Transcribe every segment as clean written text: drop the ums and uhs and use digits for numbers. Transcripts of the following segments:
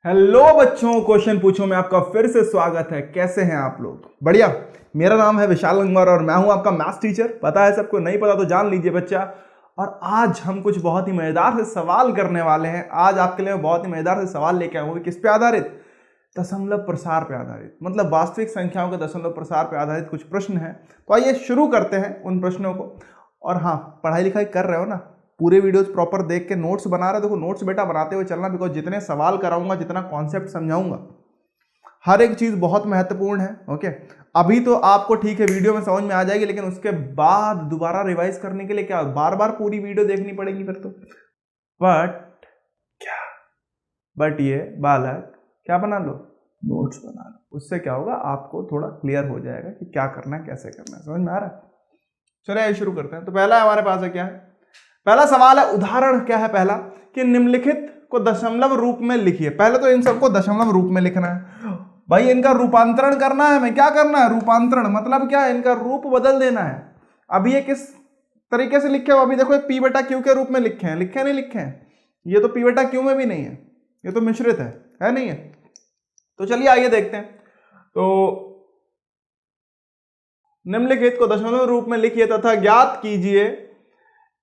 Hello बच्चों, question पूछो में आपका फिर से स्वागत है। कैसे हैं आप लोग? बढ़िया। मेरा नाम है विशाल गंगवार और मैं हूं आपका मैथ्स टीचर। पता है सबको, नहीं पता तो जान लीजिए बच्चा। और आज हम कुछ बहुत ही मजेदार से सवाल करने वाले हैं। आज आपके लिए बहुत ही मजेदार से सवाल लेके आए हुए। किस पे आधारित? दशमलव प्रसार पे आधारित, मतलब वास्तविक संख्याओं के दशमलव प्रसार पे आधारित कुछ प्रश्न हैं। तो आइए शुरू करते हैं उन प्रश्नों को। और हाँ, पढ़ाई लिखाई कर रहे हो ना, पूरे वीडियोस प्रॉपर देख के नोट्स बना रहे हो। देखो नोट्स बेटा बनाते हुए चलना, बिकॉज जितने सवाल कराऊंगा, जितना कॉन्सेप्ट समझाऊंगा, हर एक चीज बहुत महत्वपूर्ण है। ओके, अभी तो आपको ठीक है वीडियो में समझ में आ जाएगी, लेकिन उसके बाद दोबारा रिवाइज करने के लिए क्या बार बार पूरी वीडियो देखनी पड़ेगी फिर तो। बट ये बालक क्या बना लो, नोट्स बना लो। उससे क्या होगा, आपको थोड़ा क्लियर हो जाएगा कि क्या करना है, कैसे करना है। समझ में आ रहा है? चलिए शुरू करते हैं। तो पहला हमारे पास है क्या है, पहला सवाल है, उदाहरण क्या है पहला, कि निम्नलिखित को दशमलव रूप में लिखिए। पहले तो इन सबको दशमलव रूप में लिखना है भाई, इनका रूपांतरण करना है। हमें क्या करना है? रूपांतरण मतलब क्या है? इनका रूप बदल देना है। अभी ये किस तरीके से लिखे हो? अभी देखो पी बटा क्यू के रूप में लिखे हैं, लिखे नहीं लिखे हैं? ये तो पी बटा क्यू में भी नहीं है, ये तो मिश्रित है नहीं है? तो चलिए आइए देखते हैं। तो निम्नलिखित को दशमलव रूप में लिखिए तथा ज्ञात कीजिए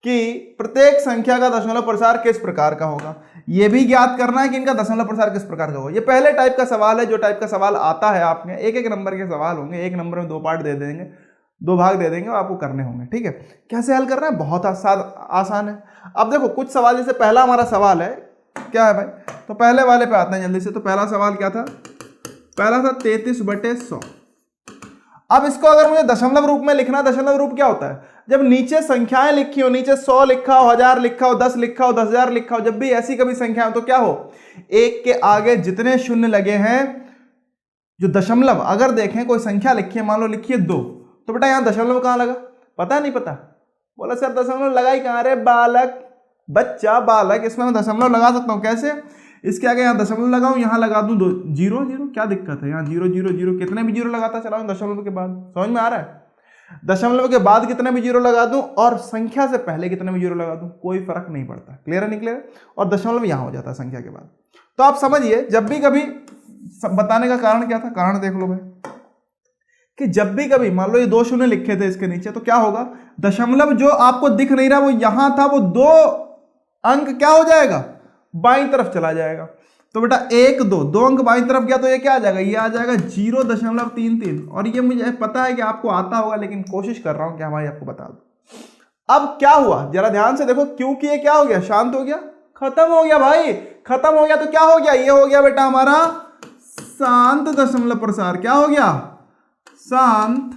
कि प्रत्येक संख्या का दशमलव प्रसार किस प्रकार का होगा। यह भी ज्ञात करना है कि इनका दशमलव प्रसार किस प्रकार का होगा। ये पहले टाइप का सवाल है, जो टाइप का सवाल आता है आपने। एक एक नंबर के सवाल होंगे, एक नंबर में दो पार्ट दे देंगे, दो भाग दे देंगे और आपको करने होंगे। ठीक है, कैसे हल करना है? बहुत आसान है। अब देखो कुछ सवाल, जैसे पहला हमारा सवाल है क्या है भाई, तो पहले वाले पे आते हैं जल्दी से। तो पहला सवाल क्या था? पहला था 33/100। अब इसको अगर मुझे दशमलव रूप में लिखना, दशमलव रूप क्या होता है? जब नीचे संख्याएं लिखी हो, नीचे 100 लिखा हो, 1000 लिखा हो, 10 लिखा हो, 10,000 लिखा हो, जब भी ऐसी कभी संख्या हो तो क्या हो, एक के आगे जितने शून्य लगे हैं, जो दशमलव, अगर देखें कोई संख्या लिखी है, मान लो लिखी है 2, तो बेटा यहां दशमलव कहां लगा? पता नहीं पता? बोला सर दशमलव लगा ही कहां? अरे बालक, बच्चा बालक, इसमें मैं दशमलव लगा सकता हूं। कैसे? इसके आगे यहाँ दशमलव लगाऊं, यहाँ लगा दूं 2 जीरो जीरो, क्या दिक्कत है? यहाँ 0 0 0, कितने भी जीरो लगाता चला दशमलव के बाद। समझ में आ रहा है? दशमलव के बाद कितने भी जीरो लगा दूं और संख्या से पहले कितने भी जीरो लगा दूं, कोई फर्क नहीं पड़ता। क्लियर है? नहीं क्लियर? और दशमलव यहां हो जाता है संख्या के बाद। तो आप समझिए, जब भी कभी बताने का कारण क्या था, कारण देख लो भाई, कि जब भी कभी मान लो ये 2 शून्य लिखे थे इसके नीचे, तो क्या होगा, दशमलव जो आपको दिख नहीं रहा वो यहां था, वो 2 अंक क्या हो जाएगा, बाईं तरफ चला जाएगा। तो बेटा 1 2 अंक बाईं तरफ गया तो ये क्या आ जाएगा, ये आ जाएगा 0.33। और ये मुझे पता है कि आपको आता होगा, लेकिन कोशिश कर रहा हूं कि भाई आपको बता दूं। अब क्या हुआ जरा ध्यान से देखो, क्योंकि ये क्या हो गया, शांत हो गया, खत्म हो गया भाई, खत्म हो गया। तो क्या हो गया, ये हो गया बेटा हमारा शांत दशमलव प्रसार। क्या हो गया? शांत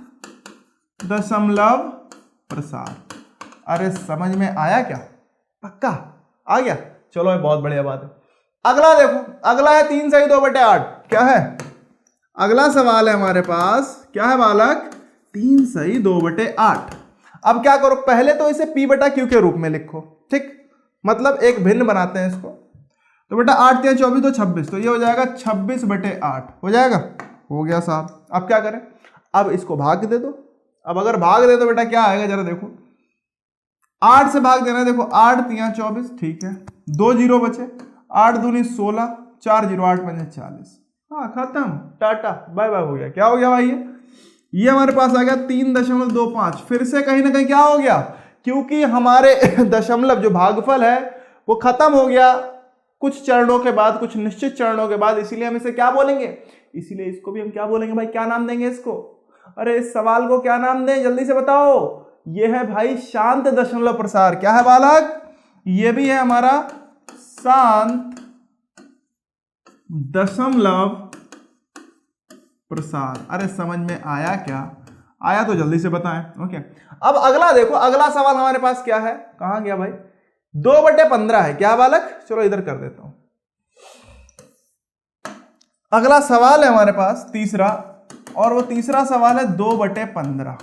दशमलव प्रसार। अरे समझ में आया क्या? पक्का आ गया? चलो ये बहुत बढ़िया बात है। अगला देखो, अगला है 3 सही 2/8। क्या है अगला सवाल है हमारे पास? क्या है बालक? 3 सही 2/8। अब क्या करो, पहले तो इसे p बटा q के रूप में लिखो। ठीक, मतलब एक भिन्न बनाते हैं इसको। तो बेटा 8 3 24 तो 26, तो ये हो जाएगा 26/8 हो जाएगा। हो गया साहब। अब क्या करें? अब इसको भाग दे दो। अब अगर भाग दे तो बेटा क्या आएगा, जरा देखो, 8 से भाग देना। देखो 8 3 24, ठीक है, 2 जीरो बचे, 8 दूनी 16, 4 जीरो, 8 पंजे 40। हाँ खत्म, टाटा बाय बाय, हो गया। क्या हो गया भाई? ये हमारे पास आ गया 3.25। फिर से कहीं ना कहीं क्या हो गया, क्योंकि हमारे दशमलव जो भागफल है वो खत्म हो गया कुछ चरणों के बाद, कुछ निश्चित चरणों के बाद, इसीलिए हम इसे क्या बोलेंगे, इसीलिए इसको भी हम क्या बोलेंगे भाई, क्या नाम देंगे इसको? अरे इस सवाल को क्या नाम दें, जल्दी से बताओ। ये है भाई शांत दशमलव प्रसार। क्या है बालक? ये भी है हमारा शांत दशमलव प्रसार। अरे समझ में आया क्या? आया तो जल्दी से बताएं। ओके, अब अगला देखो, अगला सवाल हमारे पास क्या है, कहां गया भाई? 2/15 है। क्या बालक? चलो इधर कर देता हूं। अगला सवाल है हमारे पास तीसरा, और वो तीसरा सवाल है 2/15।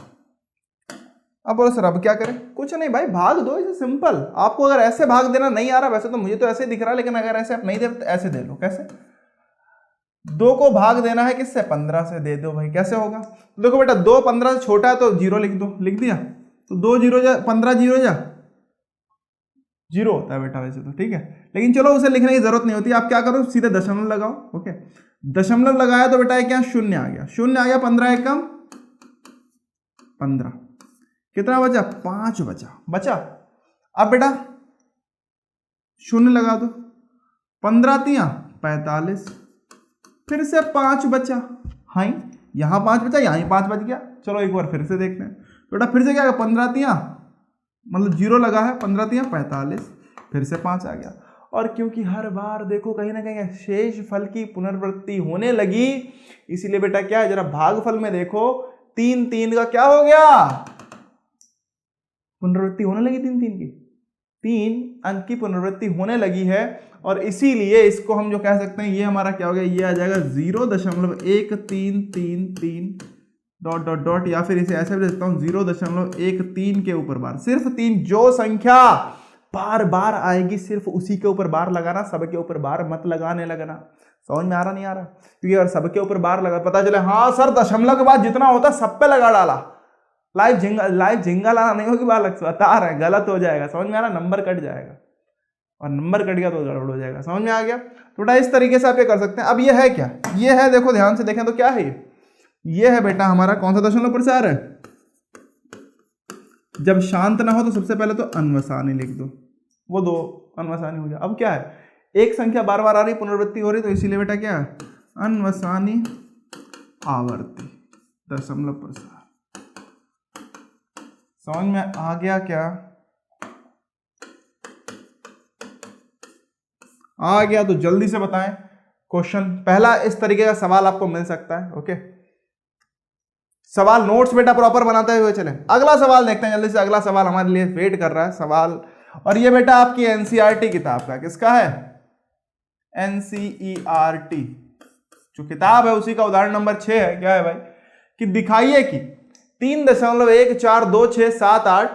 अब बोलो सर अब क्या करें? कुछ नहीं भाई, भाग दो, इसे सिंपल। आपको अगर ऐसे भाग देना नहीं आ रहा, वैसे तो मुझे तो ऐसे दिख रहा है, लेकिन अगर ऐसे आप नहीं दे तो ऐसे दे लो। कैसे? 2 को भाग देना है किससे? 15 से। दे दो भाई। कैसे होगा? देखो बेटा 2 15 से छोटा है तो 0 लिख दो। लिख दिया, तो 2 जीरो जा 15 जीरो जा जीरो होता है बेटा वैसे तो, ठीक है, लेकिन चलो उसे लिखने की जरूरत नहीं होती। आप क्या करो, सीधे दशमलव लगाओ। ओके, दशमलव लगाया तो बेटा क्या शून्य आ गया, शून्य आ गया, 15 एकम 15, कितना बचा 5 बचा। अब बेटा शून्य लगा दो, 15 तिया 45, फिर से 5 बचा। हाँ, यहाँ 5 बचा, यहाँ 5 बच गया। चलो एक बार फिर से देखते हैं। बेटा फिर से क्या है, 15 तिया मतलब जीरो लगा है, 15 तिया 45, फिर से 5 आ गया। और क्योंकि हर बार देखो कहीं ना कहीं शेष फल की पुनरावृत्ति होने लगी, इसीलिए बेटा क्या है, जरा भागफल में देखो 3 का क्या हो गया, पुनरावृत्ति होने लगी 3 की, 3 अंक की पुनरावृत्ति होने लगी है। और इसीलिए इसको हम जो कह सकते हैं, ये हमारा क्या हो गया, ये आ जाएगा 0.1333 डॉट डॉट डॉट, या फिर इसे ऐसे भी लिखता हूं 0.13 के ऊपर बार, सिर्फ 3। जो संख्या बार बार आएगी सिर्फ उसी के ऊपर बार लगाना, सबके ऊपर बार मत लगाने लगना। समझ में आ रहा नहीं आ रहा? क्योंकि अगर सबके ऊपर बार लगा, पता चले हाँ सर दशमलव के बाद जितना होता है सब पे लगा डाला, लाइव झिंगा लाना नहीं होगी बालक, बता रहे हैं गलत हो जाएगा। समझ में आ रहा? नंबर कट जाएगा, और नंबर कट गया तो गड़बड़ हो जाएगा। समझ में आ गया? थोड़ा इस तरीके से आप ये कर सकते हैं। अब ये है क्या, ये है, देखो ध्यान से देखें तो क्या है ये है बेटा हमारा कौन सा दशमलव प्रसार है। जब शांत ना हो तो सबसे पहले तो अन्वसानी लिख दो, वो 2 अन्वसानी हो गया। अब क्या है, एक संख्या बार बार आ रही, पुनरावृत्ति हो रही, तो इसीलिए बेटा क्या है, अन्वसानी आवर्ती दशमलव प्रसार। समझ में आ गया क्या? आ गया तो जल्दी से बताएं। क्वेश्चन पहला इस तरीके का सवाल आपको मिल सकता है। ओके, सवाल नोट्स बेटा प्रॉपर बनाते हुए चलें। अगला सवाल देखते हैं जल्दी से, अगला सवाल हमारे लिए वेट कर रहा है सवाल, और ये बेटा आपकी एनसीईआरटी किताब का, किसका है, एनसीईआरटी जो किताब है उसी का उदाहरण नंबर 6 है। क्या है भाई, कि दिखाइए कि 3.14267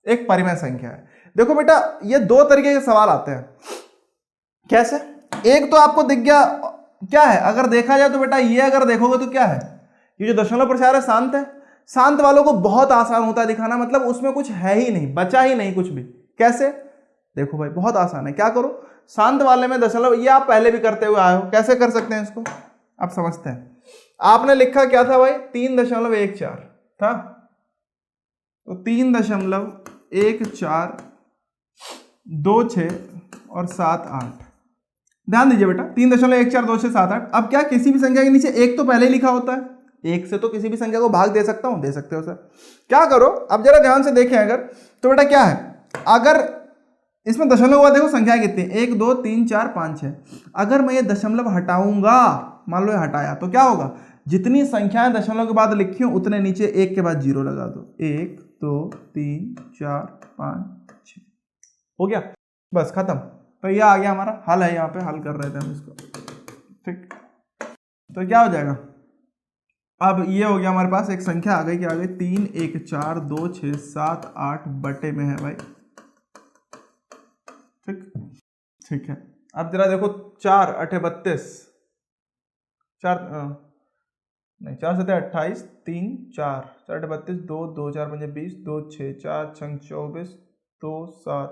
एक परिमेय संख्या है। देखो बेटा ये 2 तरीके के सवाल आते हैं। कैसे, एक तो आपको दिख गया क्या है, अगर देखा जाए तो बेटा ये अगर देखोगे तो क्या है, ये जो दशमलव प्रसार है शांत है। शांत वालों को बहुत आसान होता है दिखाना, मतलब उसमें कुछ है ही नहीं, बचा ही नहीं कुछ भी। कैसे, देखो भाई बहुत आसान है। क्या करो, शांत वाले में दशमलव, ये आप पहले भी करते हुए आए हो, कैसे कर सकते हैं इसको आप समझते हैं। आपने लिखा क्या था भाई, 3.14 था, तो 3.1426 और 7 8। ध्यान दीजिए बेटा 3.142678। अब क्या, किसी भी संख्या के नीचे 1 तो पहले ही लिखा होता है, 1 से तो किसी भी संख्या को भाग दे सकता हूं, दे सकते हो सर। क्या करो, अब जरा ध्यान से देखें अगर, तो बेटा क्या है, अगर इसमें दशमलव हुआ, देखो संख्या कितनी, 1 2 3 4 5 6। अगर मैं ये दशमलव हटाऊंगा, मान लो ये हटाया, तो क्या होगा, जितनी संख्याएं दशमलव के बाद लिखी हो उतने नीचे 1 के बाद 0 लगा दो। 1 2 3 4 5 6 हो गया, बस खत्म। तो ये आ गया हमारा हल है, यहाँ पे हल कर रहे थे हम इसको, ठीक। तो क्या हो जाएगा, अब ये हो गया हमारे पास एक संख्या आ गई, क्या आ गई, 3 1 4 2 6 7 8 बटे में है भाई, ठीक ठीक है। अब जरा देखो 4 8 32, 4 नहीं 4 7 28 3 4 4 8 32 2 2 4 5 20 2 6 4 6 24 2 7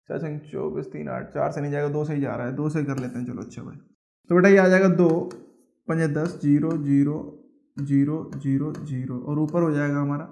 4 6 24 3 8, 4 से नहीं जाएगा, 2 से ही जा रहा है, 2 से कर लेते हैं। चलो अच्छा भाई, तो बेटा ये आ जाएगा 2 5 10 0 0 0 0 0, और ऊपर हो जाएगा हमारा,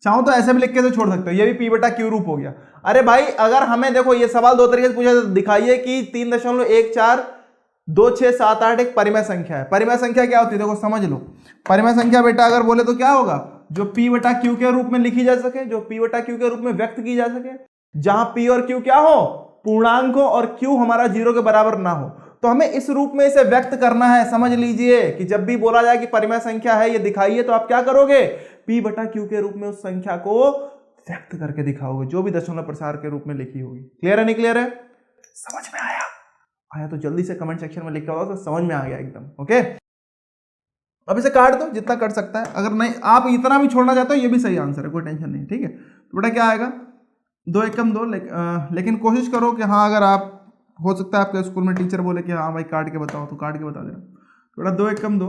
चाहो तो ऐसे भी लिख के तो छोड़ सकते हो, ये भी पी बटा क्यू रूप हो गया। अरे भाई अगर हमें देखो ये सवाल 2 तरीके से पूछा तो दिखाइए कि 3.142678 एक परिमेय संख्या है। परिमेय संख्या क्या होती है, देखो समझ लो, परिमेय संख्या बेटा अगर बोले तो क्या होगा, जो पी बटा क्यू के रूप में लिखी जा सके, जो पी बटा क्यू के रूप में व्यक्त की जा सके, जहां पी और क्यू क्या हो, पूर्णांक हो, और क्यू हमारा 0 के बराबर ना हो। तो हमें इस रूप में इसे व्यक्त करना है। समझ लीजिए कि जब भी बोला जाए कि परिमेय संख्या है ये दिखाइए, तो आप क्या करोगे, पी बटा क्यू के रूप में उस संख्या को व्यक्त करके दिखाओगे, जो भी दशमलव प्रसार के रूप में लिखी होगी। क्लियर है नहीं क्लियर है, समझ में आया? आया तो जल्दी से कमेंट सेक्शन में लिख के होगा तो समझ में आ गया एकदम। ओके, अब इसे काट दो जितना कट सकता है, अगर नहीं आप इतना भी छोड़ना चाहते हो ये भी सही आंसर है, कोई टेंशन नहीं, ठीक है। तो बेटा क्या आएगा, 2 एकम 2, लेकिन कोशिश करो कि हाँ, अगर आप, हो सकता है आपके स्कूल में टीचर बोले कि हाँ भाई काट के बताओ, तो काट के बता देना। थोड़ा 2 एकम 2,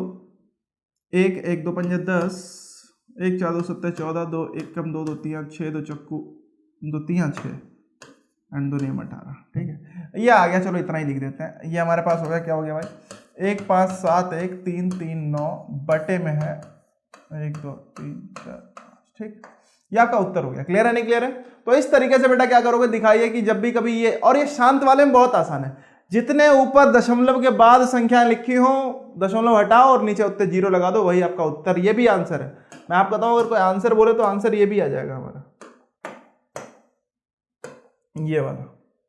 1 1 2 5 10, 1 4 2 7 14, 2 एकम 2 2 3 6, 2 चक्कू 2 3 6, एंड 2 नियम 18, ठीक है। ये आ गया, चलो इतना ही लिख देते हैं। ये हमारे पास हो गया, क्या हो गया भाई, 1 5 7 1 3 3 9 बटे में है 1 2 3 4 5, ठीक। ये आपका उत्तर हो गया। क्लियर है नहीं क्लियर है? तो इस तरीके से बेटा क्या करोगे, दिखाइए कि जब भी कभी ये, और ये शांत वाले में बहुत आसान है, जितने ऊपर दशमलव के बाद संख्याएं लिखी हो दशमलव हटाओ और नीचे उत्तर 0 लगा दो, वही आपका उत्तर। ये भी आंसर है। मैं आपको बताऊं, अगर कोई आंसर बोले तो आंसर ये भी आ जाएगा हमारा, ये वाला।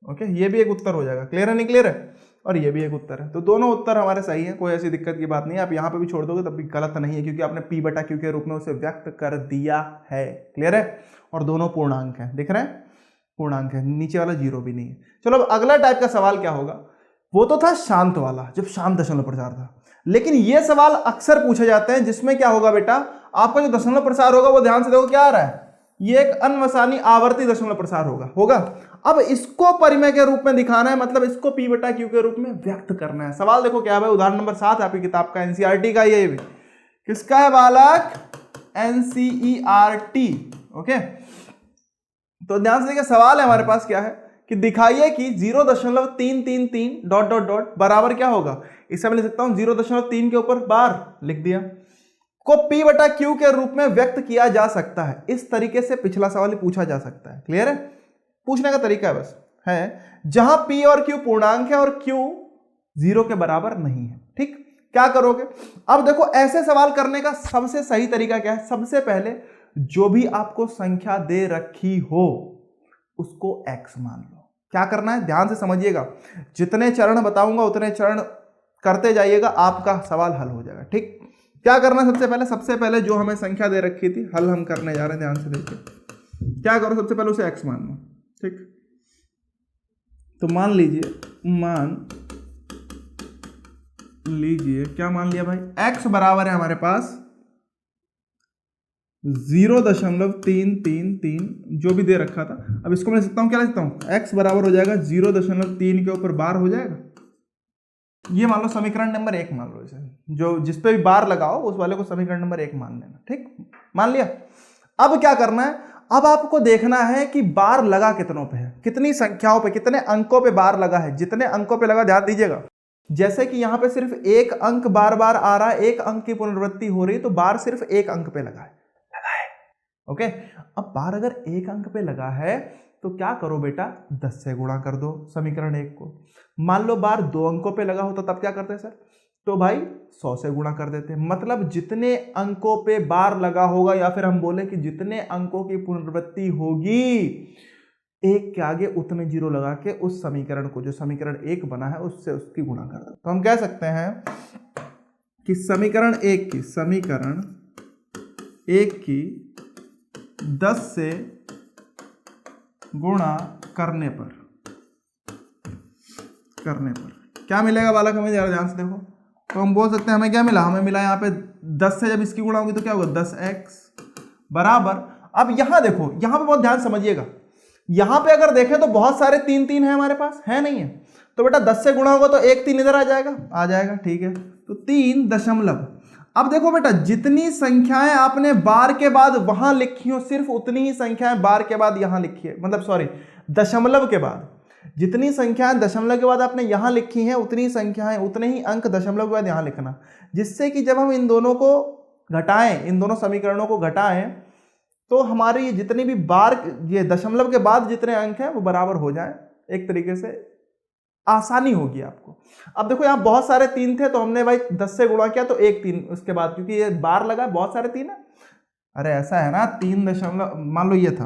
ओके, ये भी एक उत्तर हो जाएगा। क्लियर है नहीं क्लियर है? और ये भी एक उत्तर है। तो दोनों उत्तर हमारे सही है, कोई ऐसी दिक्कत की बात नहीं है। आप यहाँ पे भी छोड़ दोगे तब भी गलत नहीं है, क्योंकि आपने p बटा q के रूप में उसे व्यक्त कर दिया है। क्लियर है? और दोनों पूर्णांक है, दिख रहे हैं, पूर्णांक है, नीचे वाला 0 भी नहीं है। चलो अब अगला टाइप का सवाल क्या होगा, वो तो था शांत वाला, जब शांत दशमलव प्रसार था। लेकिन ये सवाल अक्सर पूछे जाते हैं जिसमें क्या होगा बेटा, आपका जो दशमलव प्रसार होगा वो ध्यान से देखो क्या आ रहा है, ये एक अनवसानी आवर्ती दशमलव प्रसार होगा। अब इसको परिमेय के रूप में दिखाना है, मतलब इसको p बटा q के रूप में व्यक्त करना है। सवाल देखो क्या है भाई, उदाहरण नंबर 7 आपकी किताब का, एनसीईआरटी का, ये भी किसका है बालक, एनसीईआरटी। ओके, तो ध्यान से देखिए, सवाल है हमारे पास क्या है कि दिखाइए कि 0.333 डॉट डॉट डॉट बराबर क्या होगा। इसे मैं लिख सकता हूं 0.3 के ऊपर बार लिख दिया, को p बटा q के रूप में व्यक्त किया जा सकता है। इस तरीके से पिछला सवाल ही पूछा जा सकता है। क्लियर है? पूछने का तरीका है बस, है जहां p और q पूर्णांक है और q 0 के बराबर नहीं है। ठीक, क्या करोगे? अब देखो, ऐसे सवाल करने का सबसे सही तरीका क्या है, सबसे पहले जो भी आपको संख्या दे रखी हो उसको x मान लो। क्या करना है, ध्यान से समझिएगा, जितने चरण बताऊंगा उतने चरण करते जाइएगा, आपका सवाल हल हो जाएगा। ठीक, क्या करना है, सबसे पहले जो हमें संख्या दे रखी थी, हल हम करने जा रहे हैं, ध्यान से देखिए। क्या करो, सबसे पहले उसे x मान लो। ठीक, तो मान लीजिए क्या मान लिया भाई, x बराबर है हमारे पास 0.333 जो भी दे रखा था। अब इसको मैं लिख सकता हूं, क्या लिख सकता हूं, x बराबर हो जाएगा 0.3 के ऊपर बार हो जाएगा। ये मान लो समीकरण नंबर 1 मान लो, इसे जो जिस पे भी बार लगाओ उस वाले को समीकरण नंबर 1 मान लेना। ठीक, मान लिया। अब क्या करना है, अब आपको देखना है कि बार लगा कितनों पे है, कितनी संख्याओं पे, कितने अंकों पे बार लगा है। जितने अंकों पे लगा, ध्यान दीजिएगा, जैसे कि यहां पे सिर्फ एक अंक बार बार आ रहा है, एक अंक की पुनरावृत्ति हो रही है, तो बार सिर्फ एक अंक पे लगा है। ओके, अब बार अगर एक अंक पे लगा है तो क्या करो बेटा, 10 से गुणा कर दो समीकरण 1 को। मान लो बार 2 अंकों पे लगा होता, तब क्या करते हैं सर, तो भाई 100 से गुणा कर देते हैं। मतलब जितने अंकों पे बार लगा होगा, या फिर हम बोले कि जितने अंकों की पुनरावृत्ति होगी एक के आगे उतने 0 लगा के उस समीकरण को, जो समीकरण 1 बना है, उससे उसकी गुणा कर दो। तो हम कह सकते हैं कि समीकरण 1 की 10 से गुणा करने पर क्या मिलेगा बालक, हमें ध्यान से देखो। तो हम बोल सकते हैं हमें क्या मिला, हमें मिला यहाँ पे 10 से जब इसकी गुणा होगी तो क्या होगा, 10x बराबर। अब यहाँ देखो, यहाँ पे बहुत ध्यान समझिएगा, यहाँ पे अगर देखें तो बहुत सारे 3 है हमारे पास, है नहीं है, तो बेटा 10 से गुणा होगा तो 1 3 इधर आ जाएगा। ठीक है, तो 3 दशमलव। अब देखो बेटा, जितनी संख्याएं आपने बार के बाद वहां लिखी हो, सिर्फ उतनी ही संख्याएं बार के बाद यहां लिखी है, मतलब सॉरी, दशमलव के बाद जितनी संख्याएं दशमलव के बाद आपने यहां लिखी हैं, उतनी संख्याएं, उतने ही अंक दशमलव के बाद यहां लिखना, जिससे कि जब हम इन दोनों को घटाएं, इन दोनों समीकरणों को घटाएं, तो हमारी ये जितनी भी बार, ये दशमलव के बाद जितने अंक हैं वो बराबर हो जाए। एक तरीके से आसानी होगी आपको। अब देखो, यहाँ बहुत सारे 3 थे, तो हमने भाई 10 से गुणा किया तो 1 3 उसके बाद, क्योंकि ये बार लगा, बहुत सारे 3 है। अरे ऐसा है ना, 3 दशमलव, मान लो ये था,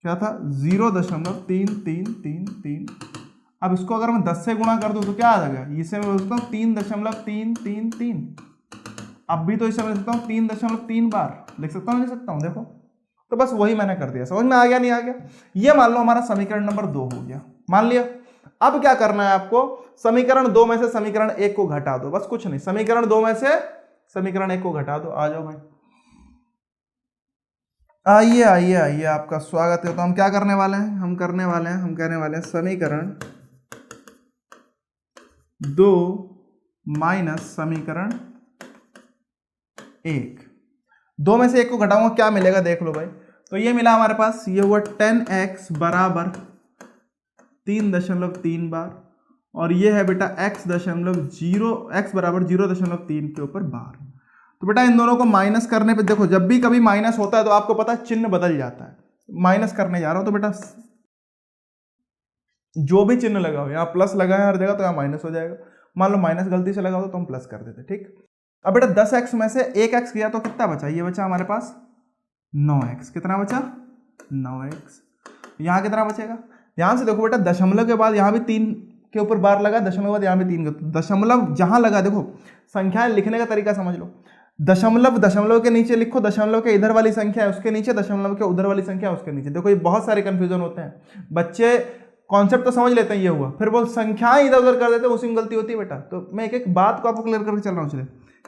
क्या था, 0.3333। अब इसको अगर मैं 10 से गुणा कर दूं तो क्या आ जाएगा, इसे मैं बोलता हूँ 3.333। अब भी तो इसे मैं लिखता हूँ 3.3 बार लिख सकता हूँ, देखो। तो बस वही मैंने कर दिया। समझ में आ गया नहीं आ गया? ये मान लो हमारा समीकरण नंबर 2 हो गया, मान लिया। अब क्या करना है आपको, समीकरण 2 में से समीकरण 1 को घटा दो, बस कुछ नहीं, समीकरण 2 में से समीकरण 1 को घटा दो। आ जाओ भाई, आइए, आपका स्वागत है। तो हम क्या करने वाले हैं, हम कहने वाले हैं समीकरण 2 माइनस समीकरण 1। 2 में से 1 को घटाऊंगा, क्या मिलेगा देख लो भाई, तो ये मिला हमारे पास, ये हुआ 10x बराबर 3.3 बार, और ये है बेटा x बराबर 0.3 के ऊपर बार। तो बेटा इन दोनों को माइनस करने पे देखो, जब भी कभी माइनस होता है तो आपको पता है चिन्ह बदल जाता है। माइनस करने जा रहा हूं तो बेटा जो भी चिन्ह लगा हो, यहाँ प्लस लगा है हर जगह तो यहाँ माइनस हो जाएगा। मान लो माइनस गलती से लगा हो तो हम प्लस कर देते, ठीक। अब बेटा 10x में से 1x गया तो कितना बचा, ये बचा हमारे पास 9x। कितना बचा, 9x। यहाँ कितना बचेगा, ध्यान से देखो बेटा, दशमलव के बाद यहाँ भी 3 के ऊपर बार लगा, दशमलव के बाद यहाँ भी 3 का, दशमलव जहां लगा, देखो संख्याएं लिखने का तरीका समझ लो। दशमलव के नीचे लिखो, दशमलव के इधर वाली संख्या है उसके नीचे, दशमलव के उधर वाली संख्या है उसके नीचे। देखो ये बहुत सारे कंफ्यूजन होते हैं, बच्चे कॉन्सेप्ट तो समझ लेते हैं, ये हुआ, फिर वो संख्याएं इधर उधर कर देते हैं, उसी में गलती होती है बेटा। तो मैं एक एक बात को आपको क्लियर करके चल रहा हूँ। चलिए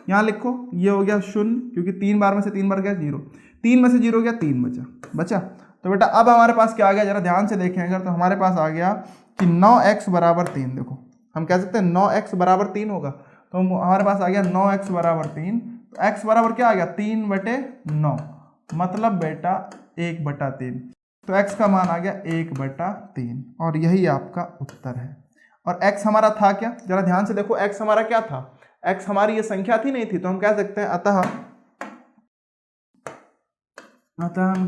यहाँ लिखो, ये हो गया 0, क्योंकि 3 बार में से 3 बार गया 0, 3 में से 0 गया 3 बचा। तो बेटा अब हमारे पास क्या आ गया, जरा ध्यान से देखें अगर, तो हमारे पास आ गया कि 9x बराबर 3। देखो हम कह सकते हैं 9x बराबर 3 होगा, तो हमारे पास आ गया 9x बराबर 3। तो x बराबर क्या आ गया, 3/9, मतलब बेटा 1/3। तो x का मान आ गया 1/3, और यही आपका उत्तर है। और x हमारा था क्या, जरा ध्यान से देखो, x हमारा क्या था, x हमारी ये संख्या थी, नहीं थी, तो हम कह सकते हैं अतः हम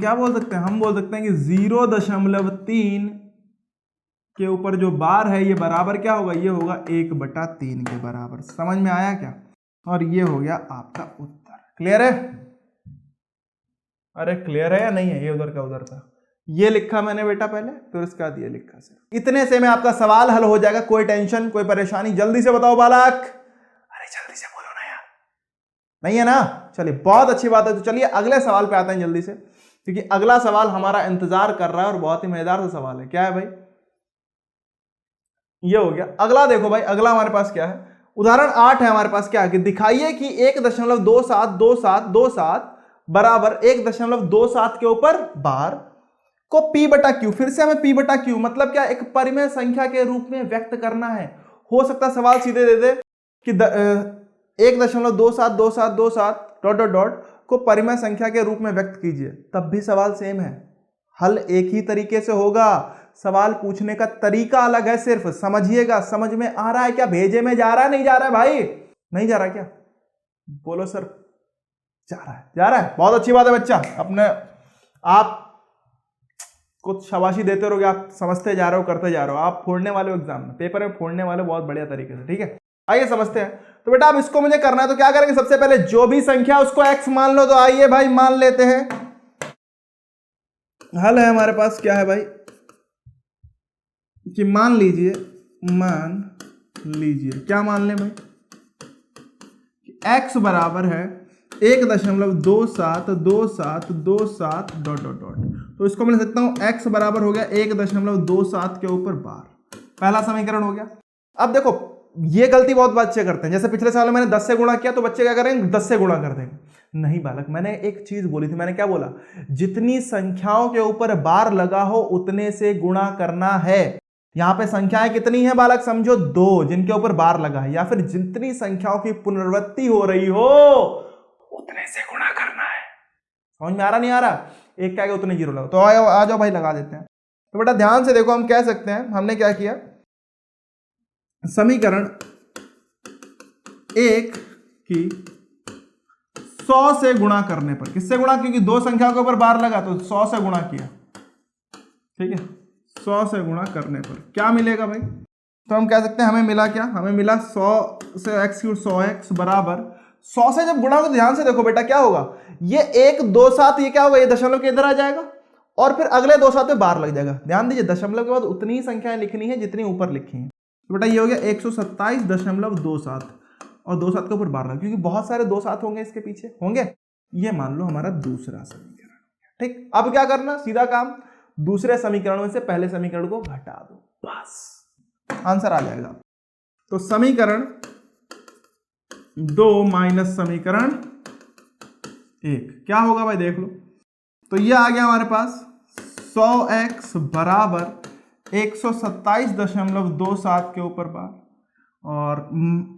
क्या बोल सकते हैं, हम बोल सकते हैं कि 0.3 के ऊपर जो बार है ये बराबर क्या होगा, ये होगा 1/3 के बराबर। समझ में आया क्या, और ये हो गया आपका उत्तर। क्लियर है, अरे क्लियर है या नहीं है, ये उधर का उधर था, ये लिखा मैंने बेटा पहले, फिर उसके बाद ये लिखा सिर्फ। इतने से में आपका सवाल हल हो जाएगा, कोई टेंशन कोई परेशानी। जल्दी से बताओ बालक, अरे जल्दी से बोलो ना यार, नहीं है ना। चलिए बहुत अच्छी बात है। तो चलिए अगले सवाल पे आते हैं जल्दी से, क्योंकि अगला सवाल हमारा इंतजार कर रहा है और बहुत ही मजेदार सा सवाल है। क्या है भाई, ये हो गया अगला। देखो भाई अगला हमारे पास क्या है, उदाहरण 8 है हमारे पास। क्या है कि दिखाइए कि 1.272727 बराबर 1.27 के ऊपर बार को p/q, फिर से हमें p/q मतलब क्या, एक परिमेय संख्या के रूप में व्यक्त करना है। हो सकता है सवाल सीधे दे दे कि 1.272727 ... को परिमेय संख्या के रूप में व्यक्त कीजिए, तब भी सवाल सेम है, हल एक ही तरीके से होगा। सवाल पूछने का तरीका अलग है, सिर्फ समझिएगा। समझ में आ रहा है क्या, भेजे में जा रहा है, नहीं जा रहा है भाई, नहीं जा रहा क्या, बोलो सर। जा रहा है, जा रहा है, बहुत अच्छी बात है बच्चा। अपने आप कुछ शाबाशी देते रहोगे, आप समझते जा रहे हो, करते जा रहे हो, आप फोड़ने वाले हो एग्जाम में, पेपर में फोड़ने वाले बहुत बढ़िया तरीके से, ठीक है। आइए समझते हैं। तो बेटा अब इसको मुझे करना है, तो क्या करेंगे, सबसे पहले जो भी संख्या उसको x मान लो। तो आइए भाई मान लेते हैं, हल है हमारे पास। क्या है भाई कि मान लीजिए क्या मान लें भाई, x बराबर है 1.272727 ... तो इसको मैं लिख सकता हूं x बराबर हो गया 1.27 के ऊपर बार। पहला समीकरण हो गया। अब देखो ये गलती बहुत बच्चे करते हैं, जैसे पिछले साल मैंने 10 से गुणा किया तो बच्चे क्या करेंगे, 10 से गुणा कर देंगे। नहीं बालक, मैंने एक चीज बोली थी, मैंने क्या बोला, जितनी संख्याओं के ऊपर बार लगा हो उतने से गुणा करना है। यहां पे संख्याएं कितनी है बालक, समझो 2 जिनके ऊपर बार लगा है, या फिर जितनी संख्याओं की पुनरावृत्ति हो रही हो उतने से गुणा करना है। समझ में आ रहा नहीं आ रहा, एक क्या उतने 0 लगा। तो आ जाओ भाई लगा देते हैं। तो बेटा ध्यान से देखो, हम कह सकते हैं, हमने क्या किया, समीकरण 1 की 100 से गुणा करने पर, किससे गुणा, क्योंकि 2 संख्याओं के ऊपर बार लगा तो 100 से गुणा किया, ठीक है। 100 से गुणा करने पर क्या मिलेगा भाई, तो हम कह सकते हैं हमें मिला क्या, हमें मिला 100 से x³ 100x बराबर 100 से जब गुणा हो तो ध्यान से देखो बेटा क्या होगा, ये 127 ये क्या होगा, ये दशमलव के इधर आ जाएगा और फिर अगले 27 पे बार लग जाएगा। ध्यान दीजिए दशमलव के बाद उतनी ही संख्याएं लिखनी है जितनी ऊपर लिखी है। तो बेटा ये हो गया 127.27 और 27 के ऊपर बार लगा, क्योंकि बहुत सारे 27 होंगे इसके पीछे होंगे। ये मान लो हमारा दूसरा समीकरण, ठीक। अब क्या करना, सीधा काम, दूसरे समीकरण में से पहले समीकरण को घटा दो, बस आंसर आ जाएगा। तो समीकरण 2 माइनस समीकरण 1 क्या होगा भाई, देख लो। तो ये आ गया हमारे पास 100x बराबर 127.27 के ऊपर बार, और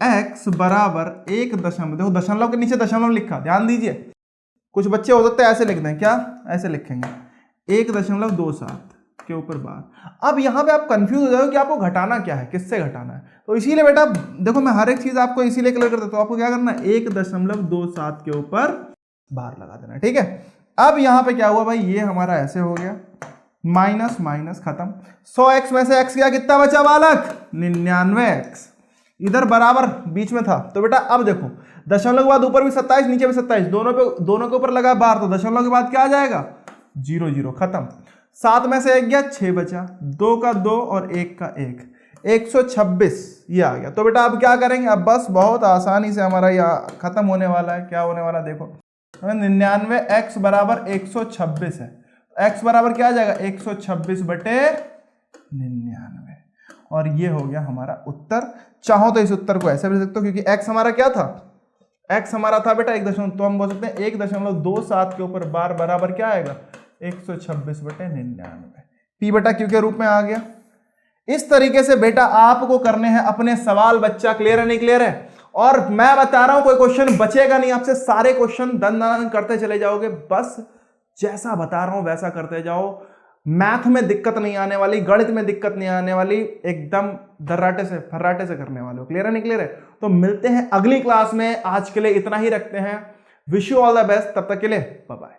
x बराबर 1 दशमलव, देखो दशमलव के नीचे दशमलव लिखा, ध्यान दीजिए। कुछ बच्चे हो सकते हैं ऐसे लिख दें, क्या ऐसे लिखेंगे 1.27 के ऊपर 12। अब यहां पे आप कंफ्यूज हो जाओगे कि आपको घटाना क्या है, किससे घटाना है। तो इसीलिए बेटा देखो मैं हर एक चीज आपको इसीलिए क्लियर कर देता हूं। आपको क्या करना है, 1.27 के ऊपर बार लगा देना, ठीक है। अब यहां पे क्या हुआ भाई, ये हमारा ऐसे हो गया, माइनस माइनस खत्म। 100x में से x गया, कितना बचा बालक, 99x। इधर बराबर बीच में था, तो बेटा अब देखो दशमलव के बाद ऊपर भी 27 नीचे भी 27, दोनों के ऊपर लगा बार, तो दशमलव के बाद क्या आ जाएगा, 0 0 खत्म। 7 में से 1 गया, 6 बचा, 2 का 2 और 1 का 1, 126 ये आ गया। तो बेटा अब क्या करेंगे, अब बस बहुत आसानी से हमारा यह खत्म होने वाला है। क्या होने वाला देखो, 99x बराबर 126 है, x बराबर क्या आ जाएगा, 126 बटे 99, और ये हो गया हमारा उत्तर। चाहो तो इस उत्तर को ऐसे भी लिख सकते हो, क्योंकि x हमारा क्या था, x हमारा था बेटा 1 तो हम बोल सकते हैं 1.27 के ऊपर बार बराबर क्या आएगा, 126 बटे 99, p बटा q के रूप में आ गया। इस तरीके से बेटा आपको करने हैं अपने सवाल। बच्चा क्लियर है, नहीं क्लियर है? और मैं बता रहा हूं कोई क्वेश्चन बचेगा नहीं आपसे, सारे क्वेश्चन दन दन करते चले जाओगे, बस जैसा बता रहा हूं वैसा करते जाओ। मैथ में दिक्कत नहीं आने वाली, गणित में दिक्कत नहीं आने वाली, एकदम दर्राटे से फर्राटे से करने वाले हो। क्लियर है, नहीं क्लियर है? तो मिलते हैं अगली क्लास में, आज के लिए इतना ही रखते हैं। Wish you all the best, तब तक के लिए बाय बाय।